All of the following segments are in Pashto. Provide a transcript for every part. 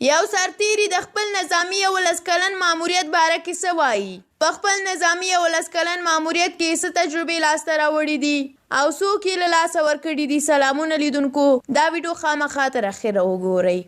یو سرتیری د خپل نظامي 11 کلن ماموریت باره کې څه وایي؟ په خپل نظامي 11 کلن ماموریت کې څه تجربې لاسته راوړي دي او څوک یې له لاسه ورکړي دي؟ سلامونه لیدونکو، دا ویډیو خامخا تر اخره وګورئ.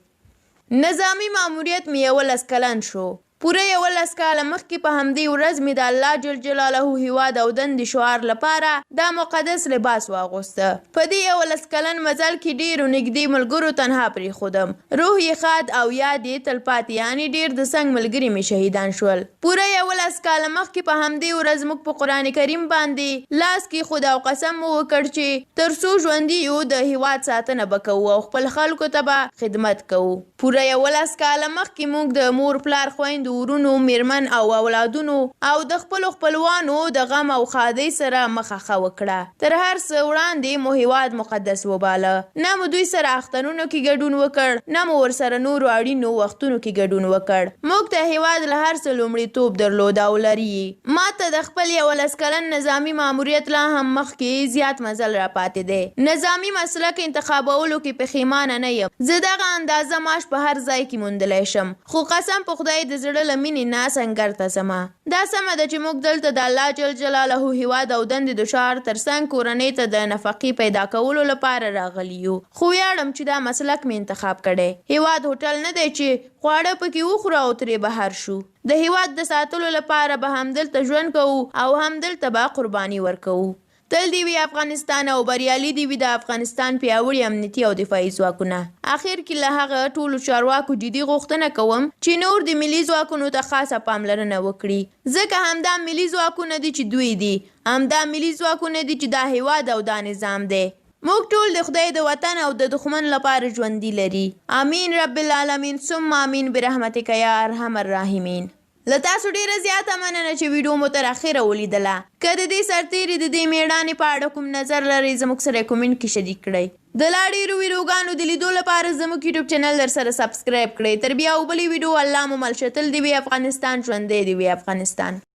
نظامي ماموریت مې 11 کلن شو. پوره 11 کاله مخکې په همدې ورځ مې د الله جل جلاله هیواد او دندې شعار لپاره دا مقدس لباس واغوسته. په دې 11 کلن مزل کې ډېرو نږدې ملګرو تنها پرېښودم. روح یې ښاد او یاد یې تلپاتې، یعنې ډېر د څنګ ملګري مې شهیدان شول. پوره 11 کاله مخکې په همدې ورځ موږ په قرآن کریم باندې لاس کېښود او قسم مو وکړ چې تر څو ژوندي یو د هیواد ساتنه به کوو او خپل خلکو ته به خدمت کوو. پوره 11 کاله مخکې موږ د مور پلار خویندو ورونو میرمن او اولادونو او د خپلو خپلوانو د غم او ښادۍ سره مخه وکړه. تر هر څه وړاندې مو هیواد مقدس وباله. نه مو دوی سره اخترونو کې ګډون وکړ، نه مو ورسره نورو اړینو وختونو کې ګډون وکړ. موږ ته هیواد له هر څه لومړیتوب درلود او لري. ما ته د خپل 11 کلن نظامي ماموریت لا هم مخکې زیات مزل راپاتې دی. نظامي مسلک انتخابولو کې پښیمانه نه یم. زه دغه اندازه معاش په هر ځای کې موندلی شم، خو قسم په خدای د زړه له مینې نه سنګر ته ځمه. دا سمه ده چې موږ دلته د الله جل جلاله هیواد او دندې د شعار تر څنګ کورنۍ ته د نفقې پیدا کولو لپاره راغلي یو. خو ویاړم چې دا مسلک مې انتخاب کړی. هیواد هوټل نه دی چې خواړه پکې وخورو او ترې بهر شو. د هیواد د ساتلو لپاره به همدلته ژوند کوو او همدلته به قرباني ورکوو. تل دی وی افغانستان او بریالي دی وي د افغانستان پیاوړي امنیتي او دفاعي ځواکونه. اخر کې له هغه ټولو چارواکو جدي غوښتنه کوم چې نور د ملي ځواکونو ته خاصه پاملرنه وکړي، ځکه همدا ملي ځواکونه دي چې دوی دي، همدا ملي ځواکونه دي چې دا هیواد او دا نظام دی. موږ ټول د خدای د وطن او د دښمن لپاره ژوندي لري. امین رب العالمین ثم امین برحمتک یا ارحم الراحمین. له تاسو ډیره زیاته مننه چې ویډیو مو تر اخره ولیدله. که د دې سرتیري د دې میړانې په اړه کوم نظر لرئ زموږ سره کومنټ کې شریک کړئ. د لا ډېرو ویډیوګانو د لیدو لپاره زموږ یوټیوب چینل در سره سبسکرایب کړئ. تر بیا او بلې ویډیو الله مو مل شه. تل دې وي افغانستان، ژوندی دې وي افغانستان.